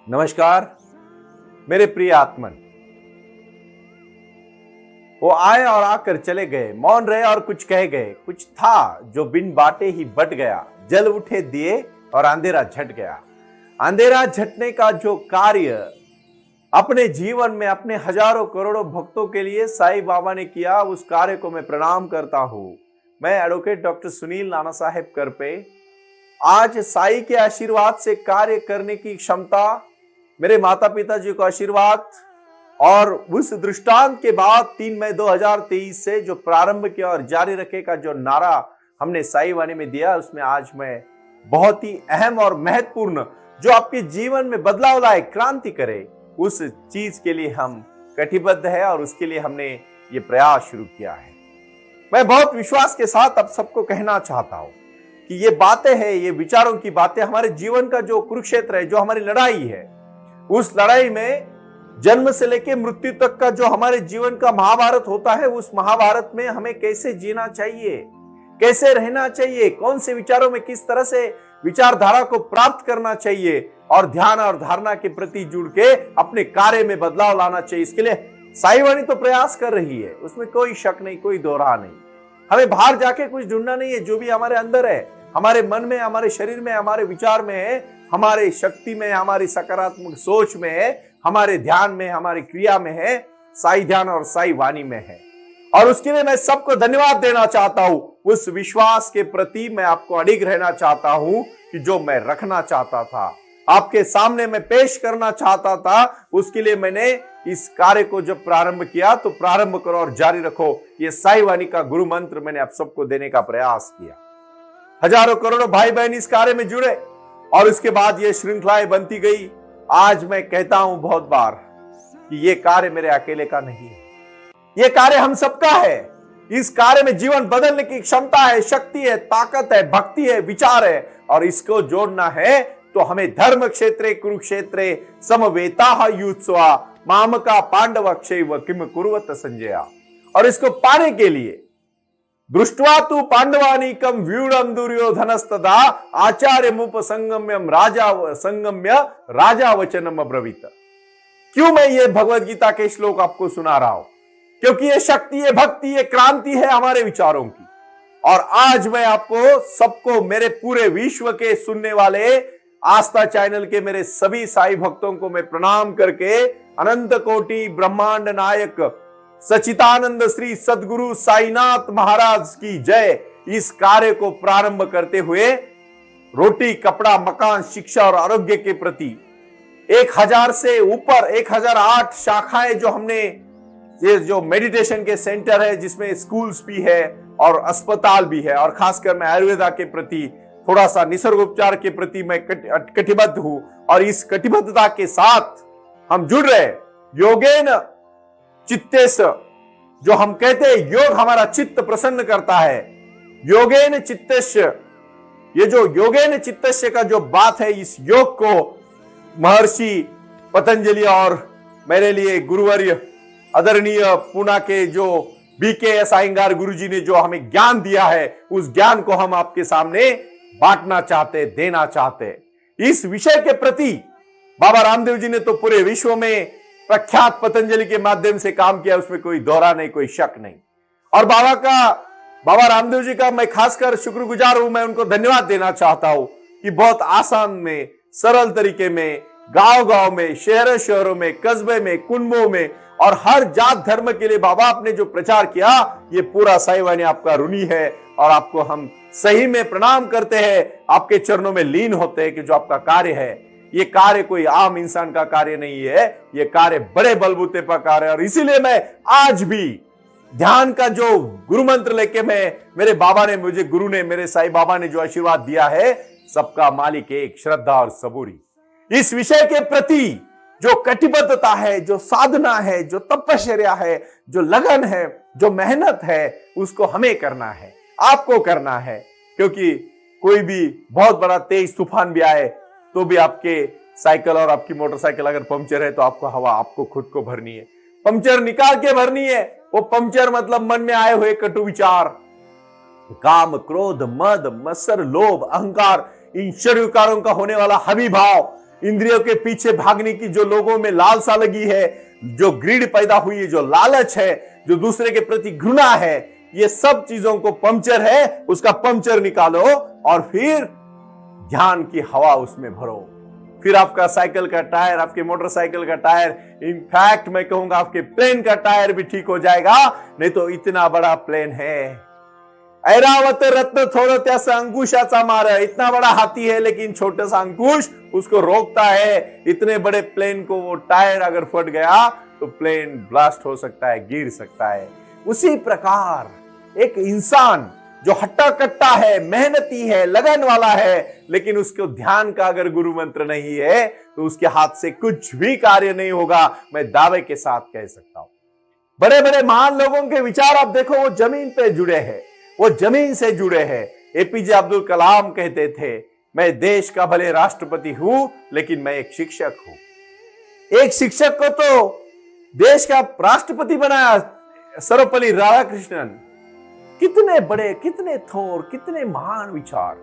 नमस्कार मेरे प्रिय आत्मन। वो आए और आकर चले गए, मौन रहे और कुछ कह गए। कुछ था जो बिन बाटे ही बट गया, जल उठे दिए और अंधेरा झट गया। अंधेरा झटने का जो कार्य अपने जीवन में अपने हजारों करोड़ों भक्तों के लिए साईं बाबा ने किया, उस कार्य को मैं प्रणाम करता हूं। मैं एडवोकेट डॉक्टर सुनील नाना साहेब करपे आज साईं के आशीर्वाद से कार्य करने की क्षमता, मेरे माता पिता जी को आशीर्वाद और उस दृष्टांत के बाद 3 मई 2023 से जो प्रारंभ किया और जारी रखेगा जो नारा हमने साईं वाणी में दिया, उसमें आज मैं बहुत ही अहम और महत्वपूर्ण जो आपके जीवन में बदलाव लाए, क्रांति करे, उस चीज के लिए हम कटिबद्ध है और उसके लिए हमने ये प्रयास शुरू किया है। मैं बहुत विश्वास के साथ अब सबको कहना चाहता हूं कि ये बातें हैं, ये विचारों की बातें हमारे जीवन का जो कुरुक्षेत्र है, जो हमारी लड़ाई है, उस लड़ाई में जन्म से लेकर मृत्यु तक का जो हमारे जीवन का महाभारत होता है, उस महाभारत में हमें कैसे जीना चाहिए, कैसे रहना चाहिए, कौन से विचारों में किस तरह से विचारधारा को प्राप्त करना चाहिए और ध्यान और धारणा के प्रति जुड़ के अपने कार्य में बदलाव लाना चाहिए, इसके लिए साईं वाणी तो प्रयास कर रही है, उसमें कोई शक नहीं, कोई दोहरा नहीं। हमें बाहर जाके कुछ ढूंढना नहीं है, जो भी हमारे अंदर है, हमारे मन में, हमारे शरीर में, हमारे विचार में है, हमारे शक्ति में, हमारी सकारात्मक सोच में है, हमारे ध्यान में, हमारी क्रिया में है, साईं ध्यान और साईं वाणी में है। और उसके लिए मैं सबको धन्यवाद देना चाहता हूं। उस विश्वास के प्रति मैं आपको अडिग रहना चाहता हूं कि जो मैं रखना चाहता था, आपके सामने मैं पेश करना चाहता था, उसके लिए मैंने इस कार्य को जब प्रारंभ किया तो प्रारंभ करो और जारी रखो, ये साईं वाणी का गुरु मंत्र मैंने आप सबको देने का प्रयास किया। हजारों करोड़ों भाई बहन इस कार्य में जुड़े और उसके बाद ये श्रृंखलाएं बनती गई। आज मैं कहता हूं बहुत बार कि ये कार्य मेरे अकेले का नहीं है, ये कार्य हम सबका है। इस कार्य में जीवन बदलने की क्षमता है, शक्ति है, ताकत है, भक्ति है, विचार है, और इसको जोड़ना है तो हमें धर्म क्षेत्रे कुरुक्षेत्रे समवेता युत्स्वा मामका पांडव क्षैव किम कुर्वत संजया। और इसको पाने के लिए दृष्ट्वा तु पांडवानीकम व्यूढ़म दुर्योधनस्तदा आचार्य मुप संगम्यम राजा वचनम अब्रवीत। क्यों मैं ये भगवत गीता के श्लोक आपको सुना रहा हूं? क्योंकि ये शक्ति, ये भक्ति, ये क्रांति है हमारे विचारों की। और आज मैं आपको सबको, मेरे पूरे विश्व के सुनने वाले आस्था चैनल के मेरे सभी साईं भक्तों को मैं प्रणाम करके अनंत कोटि ब्रह्मांड नायक सच्चिदानंद श्री सद्गुरु साईनाथ महाराज की जय, इस कार्य को प्रारंभ करते हुए रोटी, कपड़ा, मकान, शिक्षा और आरोग्य के प्रति 1000 से ऊपर 1008 शाखाएं जो हमने, ये जो मेडिटेशन के सेंटर है, जिसमें स्कूल्स भी है और अस्पताल भी है, और खासकर मैं आयुर्वेदा के प्रति, थोड़ा सा निसर्गोपचार के प्रति मैं कटिबद्ध हूं। और इस कटिबद्धता के साथ हम जुड़ रहे। योगेन चित्तेश, जो हम कहते हैं योग हमारा चित्त प्रसन्न करता है, योगेन चित्तेश, ये जो योगेन चित्तेश का जो बात है, इस योग को महर्षि पतंजलि और मेरे लिए गुरुवर्य आदरणीय पुणे के जो BKS अयंगार गुरुजी ने जो हमें ज्ञान दिया है, उस ज्ञान को हम आपके सामने बांटना चाहते, देना चाहते। इस विषय के प्रति बाबा रामदेव जी ने तो पूरे विश्व में प्रख्यात पतंजलि के माध्यम से काम किया, उसमें कोई दोहरा नहीं, कोई शक नहीं। और बाबा रामदेव जी का मैं खासकर शुक्रगुजार हूं, मैं उनको धन्यवाद देना चाहता हूं कि बहुत आसान में, सरल तरीके में, गांव-गांव में, शहरों में, कस्बे में, कुंभों में और हर जात धर्म के लिए बाबा आपने जो प्रचार किया, ये पूरा साईं वाणी आपका ऋणी है। और आपको हम सही में प्रणाम करते हैं, आपके चरणों में लीन होते हैं कि जो आपका कार्य है, ये कार्य कोई आम इंसान का कार्य नहीं है, ये कार्य बड़े बलबूते पर कार्य है। और इसीलिए मैं आज भी ध्यान का जो गुरु मंत्र लेके मेरे बाबा ने, मुझे गुरु ने, मेरे साईं बाबा ने जो आशीर्वाद दिया है, सबका मालिक एक, श्रद्धा और सबूरी, इस विषय के प्रति जो कटिबद्धता है, जो साधना है, जो तपश्चर्या है, जो लगन है, जो मेहनत है, उसको हमें करना है, आपको करना है। क्योंकि कोई भी बहुत बड़ा तेज तूफान भी आए तो भी आपके साइकिल और आपकी मोटरसाइकिल अगर पंक्चर है तो आपको हवा आपको खुद को भरनी है, पंक्चर निकाल के भरनी है। वो पंक्चर मतलब मन में आए हुए कटु विचार, काम, क्रोध, मद, मत्सर, लोभ, अहंकार, इन षड विकारों का होने वाला हवि भाव, इंद्रियों के पीछे भागने की जो लोगों में लालसा लगी है, जो ग्रीड पैदा हुई है, जो लालच है, जो दूसरे के प्रति घृणा है, ये सब चीजों को पंक्चर है, उसका पंक्चर निकालो और फिर ज्ञान की हवा उसमें भरो। फिर आपका साइकिल का टायर, आपके मोटरसाइकिल का टायर, इनफैक्ट मैं कहूंगा आपके प्लेन का टायर भी ठीक हो जाएगा। नहीं तो इतना बड़ा प्लेन है, ऐरावत रत्न थोड़ा त्यासा अंकुशाचा मार, इतना बड़ा हाथी है लेकिन छोटा सा अंकुश उसको रोकता है। इतने बड़े प्लेन को वो टायर अगर फट गया तो प्लेन ब्लास्ट हो सकता है, गिर सकता है। उसी प्रकार एक इंसान जो हट्टा कट्टा है, मेहनती है, लगन वाला है, लेकिन उसको ध्यान का अगर गुरु मंत्र नहीं है तो उसके हाथ से कुछ भी कार्य नहीं होगा। मैं दावे के साथ कह सकता हूं। बड़े बड़े महान लोगों के विचार आप देखो, वो जमीन पे जुड़े हैं, वो जमीन से जुड़े हैं। एपीजे अब्दुल कलाम कहते थे, मैं देश का भले राष्ट्रपति हूं लेकिन मैं एक शिक्षक हूं। एक शिक्षक को तो देश का राष्ट्रपति बनाया सर्वपल्ली राधाकृष्णन। कितने बड़े, कितने थोर, कितने महान विचार।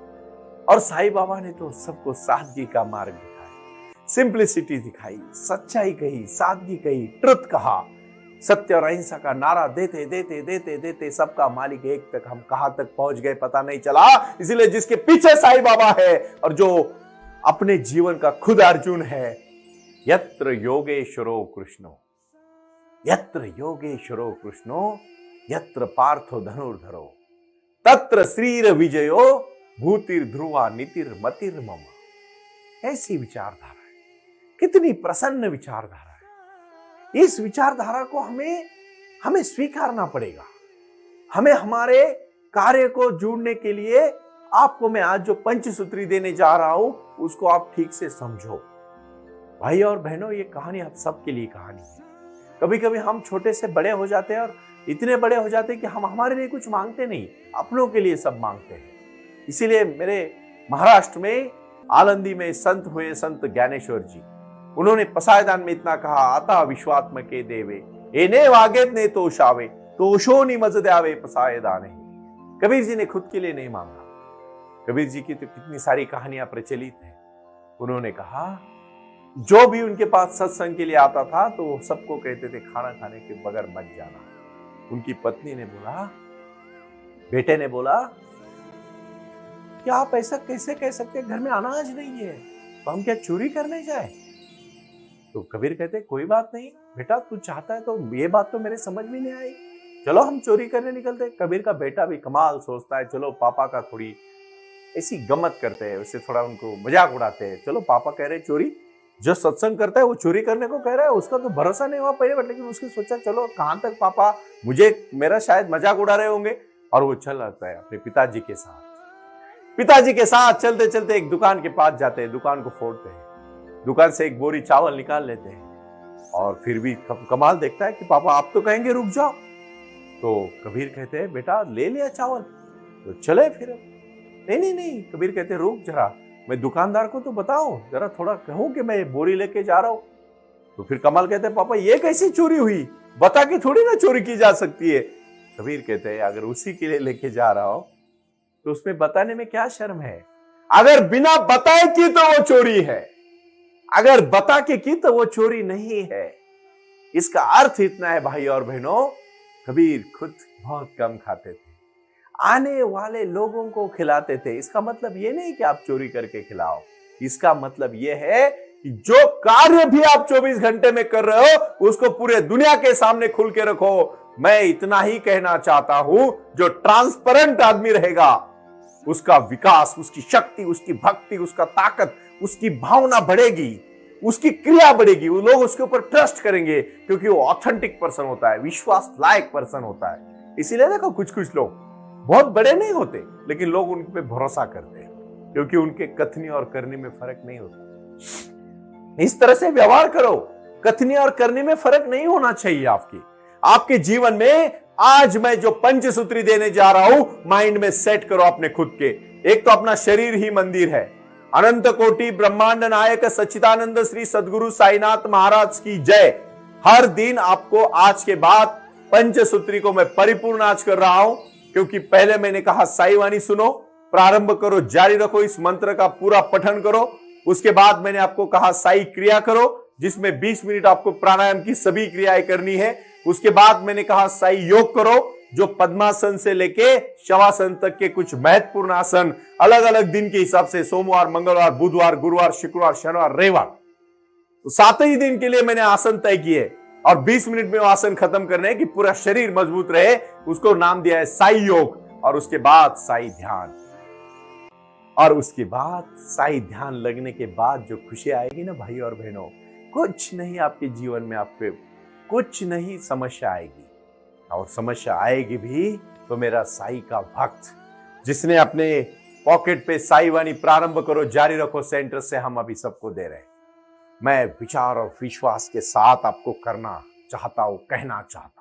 और साईं बाबा ने तो सबको सादगी का मार्ग दिखाया, सिंप्लिसिटी दिखाई, सच्चाई कही, सादगी कही, ट्रुथ कहा, सत्य और अहिंसा का नारा देते देते देते देते सबका मालिक एक तक हम कहां तक पहुंच गए पता नहीं चला। इसीलिए जिसके पीछे साईं बाबा है और जो अपने जीवन का खुद अर्जुन है, यत्र योगेश्वरो कृष्णो, यत्र योगेश्वरो कृष्णो, यत्र पार्थो धनुर्धरो, तत्र श्रीर विजयो भूतिर ध्रुवा नीतिर मतिर मम। ऐसी विचारधारा है, कितनी प्रसन्न विचारधारा है। इस विचारधारा को हमें स्वीकारना पड़ेगा। हमें हमारे कार्य को जोड़ने के लिए आपको मैं आज जो पंचसूत्री देने जा रहा हूं उसको आप ठीक से समझो। भाई और बहनों, ये कहानी आप सबके लिए कहानी है। कभी कभी हम छोटे से बड़े हो जाते हैं और इतने बड़े हो जाते हैं कि हम हमारे लिए कुछ मांगते नहीं, अपनों के लिए सब मांगते हैं। इसीलिए मेरे महाराष्ट्र में आलंदी में संत हुए संत ज्ञानेश्वर जी, उन्होंने पसायदान में इतना कहा, आता विश्वात्म के देवे एने वागेत ने तोषावे तोषो निमज द्यावे पसायदाने। कबीर जी ने खुद के लिए नहीं मांगा। कबीर जी की तो कितनी सारी कहानियां प्रचलित हैं। उन्होंने कहा जो भी उनके पास सत्संग के लिए आता था तो वो सबको कहते थे खाना खाने के बगैर मत जाना। उनकी पत्नी ने बोला, बेटे ने बोला कि आप ऐसा कैसे कह सकते हैं, घर में अनाज नहीं है तो हम क्या चोरी करने जाए? तो कबीर कहते कोई बात नहीं बेटा, तू चाहता है तो ये बात तो मेरे समझ में नहीं आई, चलो हम चोरी करने निकलते। कबीर का बेटा भी कमाल सोचता है, चलो पापा का थोड़ी ऐसी गम्मत करते हैं, उससे थोड़ा उनको मजाक उड़ाते हैं। चलो पापा कह रहे चोरी, जो सत्संग करता है वो चोरी करने को कह रहा है, उसका तो भरोसा नहीं हुआ पहले, लेकिन उसने सोचा चलो कहां तक पापा मेरा शायद मजाक उड़ा रहे होंगे। और वो चल आता है अपने पिताजी के साथ। पिताजी के साथ चलते चलते एक दुकान के पास जाते हैं, दुकान को फोड़ते हैं, दुकान से एक बोरी चावल निकाल लेते हैं। और फिर भी कमाल देखता है कि पापा आप तो कहेंगे रुक जाओ। तो कबीर कहते हैं बेटा ले लिया चावल तो चले फिर। नहीं, कबीर कहते रुक जरा, मैं दुकानदार को तो बताऊं, जरा थोड़ा कहूं कि मैं बोरी लेके जा रहा हूं। तो फिर कमाल कहते हैं पापा ये कैसी चोरी हुई, बता के थोड़ी ना चोरी की जा सकती है। कबीर कहते हैं अगर उसी के लिए लेके जा रहा हो तो उसमें बताने में क्या शर्म है? अगर बिना बताए की तो वो चोरी है, अगर बता के की तो वो चोरी नहीं है। इसका अर्थ इतना है भाई और बहनों, कबीर खुद बहुत कम खाते थे, आने वाले लोगों को खिलाते थे। इसका मतलब ये नहीं कि आप चोरी करके खिलाओ, इसका मतलब ये है कि जो कार्य भी आप 24 घंटे में कर रहे हो उसको पूरे दुनिया के सामने खुल के रखो। मैं इतना ही कहना चाहता हूं, जो ट्रांसपेरेंट आदमी रहेगा उसका विकास, उसकी शक्ति, उसकी भक्ति, उसका ताकत, उसकी भावना बढ़ेगी, उसकी क्रिया बढ़ेगी, वो लोग उसके ऊपर ट्रस्ट करेंगे क्योंकि वो ऑथेंटिक पर्सन होता है, विश्वास लायक पर्सन होता है। इसीलिए देखो कुछ लोग बहुत बड़े नहीं होते लेकिन लोग उन पे भरोसा करते हैं क्योंकि उनके कथनी और करनी में फर्क नहीं होता। इस तरह से व्यवहार करो, कथनी और करनी में फर्क नहीं होना चाहिए आपके जीवन में। आज मैं जो पंचसूत्री देने जा रहा हूं, माइंड में सेट करो अपने खुद के। एक तो अपना शरीर ही मंदिर है। अनंत कोटि ब्रह्मांड नायक सच्चिदानंद श्री सद्गुरु साईनाथ महाराज की जय। हर दिन आपको आज के बाद पंचसूत्री को मैं परिपूर्ण आज कर रहा हूं क्योंकि पहले मैंने कहा साई वाणी सुनो, प्रारंभ करो, जारी रखो, इस मंत्र का पूरा पठन करो, उसके बाद मैंने आपको कहा साई क्रिया करो, जिसमें 20 मिनट आपको प्राणायाम की सभी क्रियाएं करनी है। उसके बाद मैंने कहा साई योग करो, जो पद्मासन से लेके शवासन तक के कुछ महत्वपूर्ण आसन अलग अलग दिन के हिसाब से, सोमवार, मंगलवार, बुधवार, गुरुवार, शुक्रवार, शनिवार, रविवार, तो 7 ही दिन के लिए मैंने आसन तय किए और 20 मिनट में वो आसन खत्म करने हैं कि पूरा शरीर मजबूत रहे। उसको नाम दिया है साई योग। और उसके बाद साई ध्यान, और उसके बाद साई ध्यान लगने के बाद जो खुशी आएगी ना भाई और बहनों, कुछ नहीं आपके जीवन में, आपके कुछ नहीं समस्या आएगी। और समस्या आएगी भी तो मेरा साई का भक्त, जिसने अपने पॉकेट पे साई वाणी प्रारंभ करो जारी रखो सेंटर से हम अभी सबको दे रहे हैं। मैं विचार और विश्वास के साथ आपको करना चाहता हूं, कहना चाहता हूं,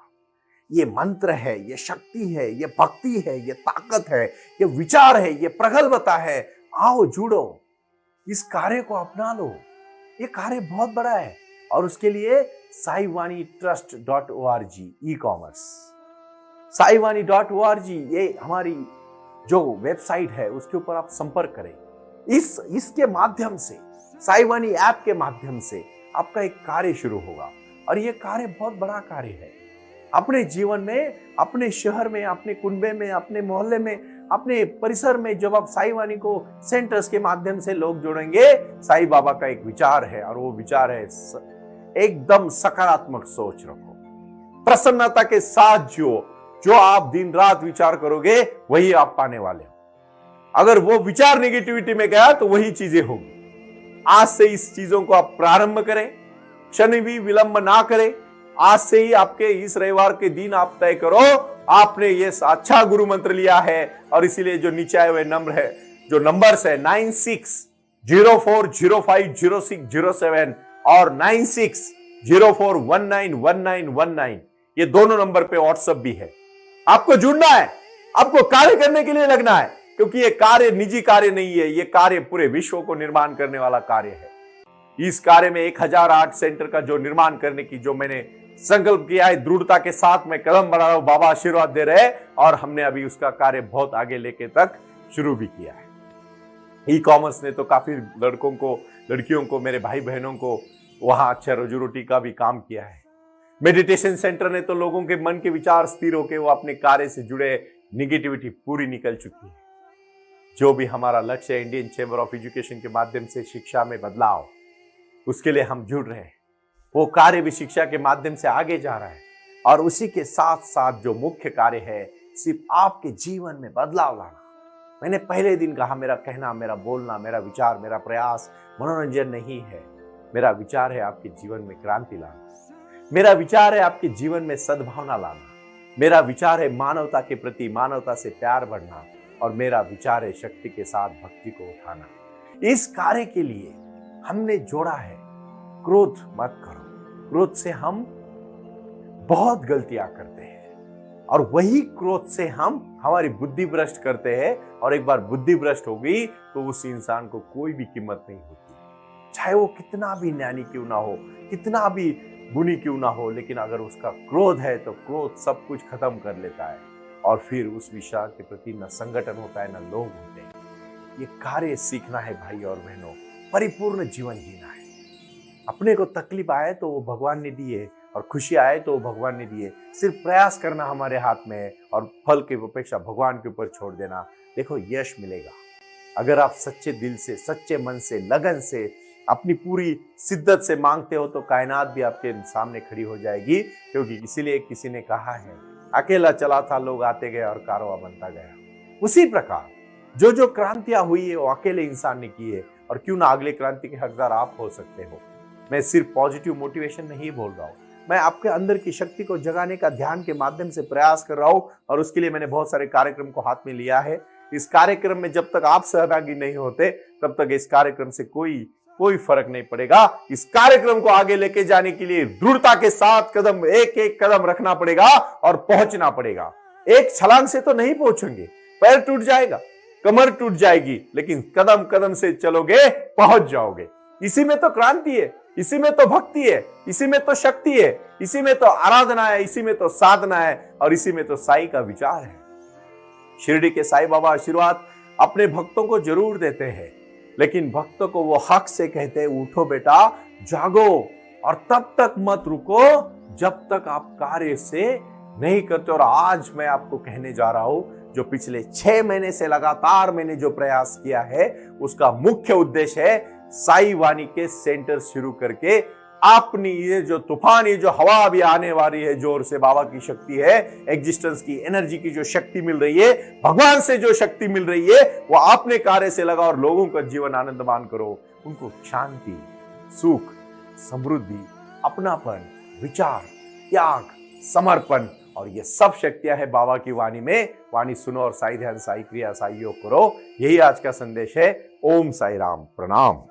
ये मंत्र है, ये शक्ति है, ये भक्ति है, ये ताकत है, ये विचार है, ये प्रगल्भता है। आओ जुड़ो, इस कार्य को अपना लो। ये कार्य बहुत बड़ा है और उसके लिए saiwanitrust.org ई कॉमर्स, saiwani.org ये हमारी जो वेबसाइट है, उसके ऊपर आप संपर्क करें। इसके माध्यम से, साईवानी ऐप के माध्यम से आपका एक कार्य शुरू होगा और ये कार्य बहुत बड़ा कार्य है। अपने जीवन में, अपने शहर में, अपने कुनबे में, अपने मोहल्ले में, अपने परिसर में जब आप साईवानी को सेंटर्स के माध्यम से लोग जोड़ेंगे, साईं बाबा का एक विचार है और वो विचार है एकदम सकारात्मक सोच रखो, प्रसन्नता के साथ जो आप दिन रात विचार करोगे वही आप पाने वाले हो। अगर वो विचार नेगेटिविटी में गया तो वही चीजें होगी। आज से इस चीजों को आप प्रारंभ करें, क्षण भी विलंब ना करें। आज से ही आपके इस रविवार के दिन आप तय करो, आपने ये अच्छा गुरु मंत्र लिया है और इसीलिए जो नीचे आए हुए नंबर है, जो नंबर्स है 9604050607 और 9604191919, ये दोनों नंबर पे व्हाट्सएप भी है। आपको जुड़ना है, आपको कार्य करने के लिए लगना है, क्योंकि ये कार्य निजी कार्य नहीं है, ये कार्य पूरे विश्व को निर्माण करने वाला कार्य है। इस कार्य में 1008 सेंटर का जो निर्माण करने की जो मैंने संकल्प किया है, दृढ़ता के साथ मैं कदम बढ़ा रहा हूं, बाबा आशीर्वाद दे रहे हैं और हमने अभी उसका कार्य बहुत आगे लेके तक शुरू भी किया है। ई कॉमर्स ने तो काफी लड़कों को, लड़कियों को, मेरे भाई बहनों को वहां अच्छा रोजी रोटी का भी काम किया है। मेडिटेशन सेंटर ने तो लोगों के मन के विचार स्थिर होकर वो अपने कार्य से जुड़े निगेटिविटी पूरी निकल चुकी है। जो भी हमारा लक्ष्य है इंडियन चैम्बर ऑफ एजुकेशन के माध्यम से शिक्षा में बदलाव, उसके लिए हम जुड़ रहे हैं। वो कार्य भी शिक्षा के माध्यम से आगे जा रहा है और उसी के साथ साथ जो मुख्य कार्य है, सिर्फ आपके जीवन में बदलाव लाना। मैंने पहले दिन कहा, मेरा कहना, मेरा बोलना, मेरा विचार, मेरा प्रयास मनोरंजन नहीं है। मेरा विचार है आपके जीवन में क्रांति लाना। मेरा विचार है आपके जीवन में सद्भावना लाना। मेरा विचार है मानवता के प्रति, मानवता से प्यार बढ़ना। और मेरा विचार है शक्ति के साथ भक्ति को उठाना। इस कार्य के लिए हमने जोड़ा है क्रोध मत करो। क्रोध से हम बहुत गलतियां करते हैं और वही क्रोध से हम हमारी बुद्धि भ्रष्ट करते हैं, और एक बार बुद्धि भ्रष्ट हो गई तो उस इंसान को कोई भी कीमत नहीं होती, चाहे वो कितना भी ज्ञानी क्यों ना हो, कितना भी गुणी क्यों ना हो। लेकिन अगर उसका क्रोध है तो क्रोध सब कुछ खत्म कर लेता है और फिर उस विचार के प्रति न संगठन होता है, न लोग होते हैं। ये कार्य सीखना है भाई और बहनों, परिपूर्ण जीवन जीना है। अपने को तकलीफ आए तो वो भगवान ने दिए और खुशी आए तो वो भगवान ने दिए। सिर्फ प्रयास करना हमारे हाथ में है और फल की अपेक्षा भगवान के ऊपर छोड़ देना। देखो, यश मिलेगा अगर आप सच्चे दिल से, सच्चे मन से, लगन से, अपनी पूरी शिद्दत से मांगते हो तो कायनात भी आपके सामने खड़ी हो जाएगी। क्योंकि इसीलिए किसी ने कहा है, अकेला चला था, लोग आते गए और कारवां बनता गया। उसी प्रकार जो क्रांतियां हुई है वो अकेले इंसान ने की है, और क्यों ना अगले क्रांति के हकदार आप हो सकते हो। मैं सिर्फ पॉजिटिव मोटिवेशन नहीं बोल रहा हूं, मैं आपके अंदर की शक्ति को जगाने का ध्यान के माध्यम से प्रयास कर रहा हूं, और उसके लिए मैंने बहुत सारे कार्यक्रम को हाथ में लिया है। इस कार्यक्रम में जब तक आप सहभागी नहीं होते तब तक इस कार्यक्रम से कोई फर्क नहीं पड़ेगा। इस कार्यक्रम को आगे लेके जाने के लिए दृढ़ता के साथ एक एक कदम रखना पड़ेगा और पहुंचना पड़ेगा। एक छलांग से तो नहीं पहुंचेंगे, पैर टूट जाएगा, कमर टूट जाएगी, लेकिन कदम कदम से चलोगे, पहुंच जाओगे। इसी में तो क्रांति है, इसी में तो भक्ति है, इसी में तो शक्ति है, इसी में तो आराधना है, इसी में तो साधना है, और इसी में तो साई का विचार है। शिरडी के साईं बाबा आशीर्वाद अपने भक्तों को जरूर देते हैं, लेकिन भक्तों को वो हक से कहते हैं, उठो बेटा, जागो और तब तक मत रुको जब तक आप कार्य से नहीं करते। और आज मैं आपको कहने जा रहा हूं, जो पिछले 6 महीने से लगातार मैंने जो प्रयास किया है, उसका मुख्य उद्देश्य है साई वाणी के सेंटर शुरू करके अपनी ये जो तूफान, ये जो हवा अभी आने वाली है जोर से, बाबा की शक्ति है, एग्जिस्टेंस की एनर्जी की जो शक्ति मिल रही है, भगवान से जो शक्ति मिल रही है, वो अपने कार्य से लगा और लोगों का जीवन आनंदमान करो। उनको शांति, सुख, समृद्धि, अपनापन, विचार, त्याग, समर्पण और ये सब शक्तियां है बाबा की वाणी में। वाणी सुनो और साई ध्यान, साई क्रिया, साई योग करो। यही आज का संदेश है। ओम साई राम। प्रणाम।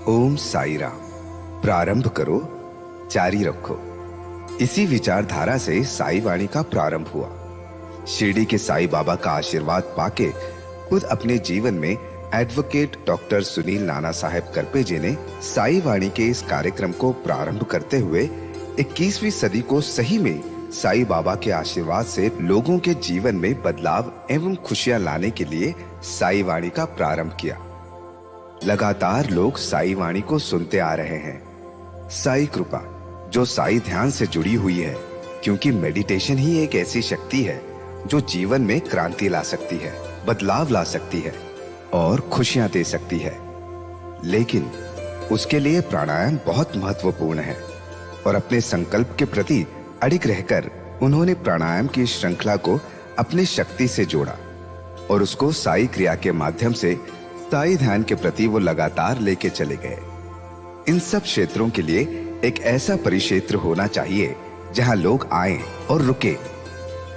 ओम साई राम। प्रारंभ करो, जारी रखो। इसी विचारधारा से साई वाणी का प्रारंभ हुआ। शिरडी के साई बाबा का आशीर्वाद पाके खुद अपने जीवन में एडवोकेट डॉक्टर सुनील नाना साहेब करपे जी ने साई वाणी के इस कार्यक्रम को प्रारंभ करते हुए 21वीं सदी को सही में साई बाबा के आशीर्वाद से लोगों के जीवन में बदलाव एवं खुशियां लाने के लिए साई वाणी का प्रारंभ किया। लगातार लोग साई वाणी को सुनते आ रहे हैं। साई कृपा जो साई ध्यान से जुड़ी हुई है, क्योंकि मेडिटेशन ही एक ऐसी शक्ति है जो जीवन में क्रांति ला सकती है, बदलाव ला सकती है और खुशियां दे सकती है। लेकिन उसके लिए प्राणायाम बहुत महत्वपूर्ण है और अपने संकल्प के प्रति अडिग रहकर उन्होंने प्राणायाम की श्रृंखला को अपने शक्ति से जोड़ा और उसको साई क्रिया के माध्यम से साई ध्यान के प्रति वो लगातार लेके चले गए। इन सब क्षेत्रों के लिए एक ऐसा परिक्षेत्र होना चाहिए जहां लोग आए और रुके।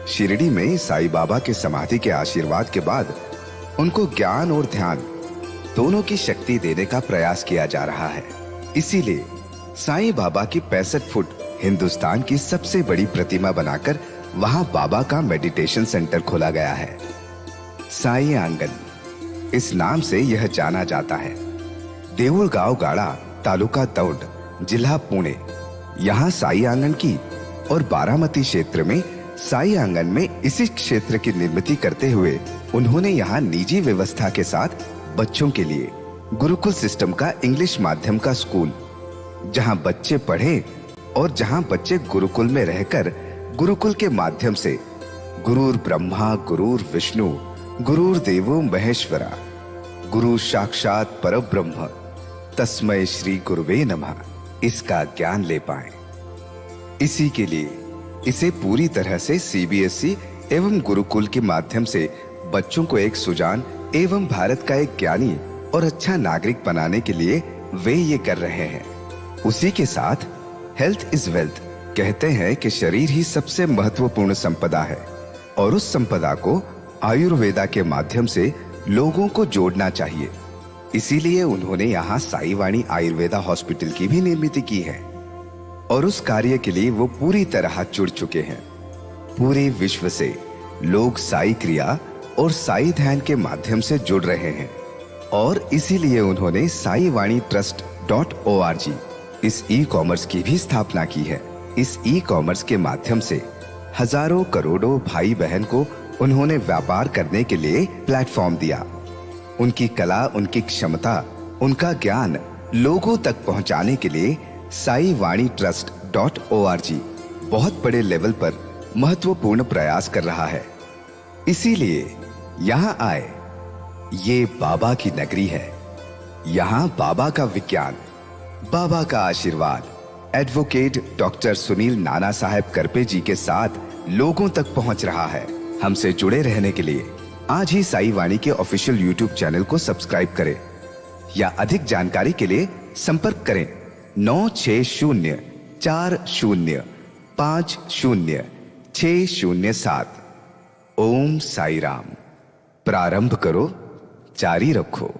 शिरडी में साई बाबा के समाधि के आशीर्वाद के बाद उनको ज्ञान और ध्यान दोनों की शक्ति देने का प्रयास किया जा रहा है। इसीलिए साईं बाबा की 65 फुट हिंदुस्तान की सबसे बड़ी प्रतिमा बनाकर वहां बाबा का मेडिटेशन सेंटर खोला गया है। साई आंगन इस नाम से यह जाना जाता है। देऊळगाव गाड़ा, तालुका दौंड, जिला पुणे, यहाँ साई आंगन की और बारामती क्षेत्र में साई आंगन में इसी क्षेत्र की निर्मित करते हुए उन्होंने यहाँ निजी व्यवस्था के साथ बच्चों के लिए गुरुकुल सिस्टम का इंग्लिश माध्यम का स्कूल, जहाँ बच्चे पढ़े और जहाँ बच्चे गुरुकुल में रहकर गुरुकुल के माध्यम से गुरुर ब्रह्मा गुरुर विष्णु गुरुर देवो महेश्वरा गुरु साक्षात परब्रह्म तस्मै श्री गुरुवे नमः इसका ज्ञान ले पाए। इसी के लिए इसे पूरी तरह से सीबीएसई एवं गुरुकुल के माध्यम से बच्चों को एक सुजान एवं भारत का एक ज्ञानी और अच्छा नागरिक बनाने के लिए वे ये कर रहे हैं। उसी के साथ हेल्थ इज वेल्थ कहते हैं कि शरीर ही सबसे महत्वपूर्ण संपदा है और उस संपदा को आयुर्वेदा के माध्यम से लोगों को जोड़ना चाहिए। इसीलिए उन्होंने यहाँ साई वाणी आयुर्वेदा हॉस्पिटल की भी निर्मित की है और उस कार्य के लिए वो पूरी तरह जुड़ चुके हैं। पूरे विश्व से लोग साई क्रिया और साई ध्यान के माध्यम से जुड़ रहे हैं और इसीलिए उन्होंने साई वाणी trust.org इस ई कॉमर्स की भी स्थापना की है। इस ई कॉमर्स के माध्यम से हजारों करोड़ों भाई बहन को उन्होंने व्यापार करने के लिए प्लेटफॉर्म दिया। उनकी कला, उनकी क्षमता, उनका ज्ञान लोगों तक पहुंचाने के लिए साई वाणी trust.org बहुत बड़े लेवल पर महत्वपूर्ण प्रयास कर रहा है। इसीलिए यहाँ आए। ये बाबा की नगरी है। यहाँ बाबा का विज्ञान, बाबा का आशीर्वाद एडवोकेट डॉक्टर सुनील नाना साहेब करपे जी के साथ लोगों तक पहुंच रहा है। हमसे जुड़े रहने के लिए आज ही साई वाणी के ऑफिशियल यूट्यूब चैनल को सब्सक्राइब करें या अधिक जानकारी के लिए संपर्क करें 9604050607। ओम साई राम। प्रारंभ करो, जारी रखो।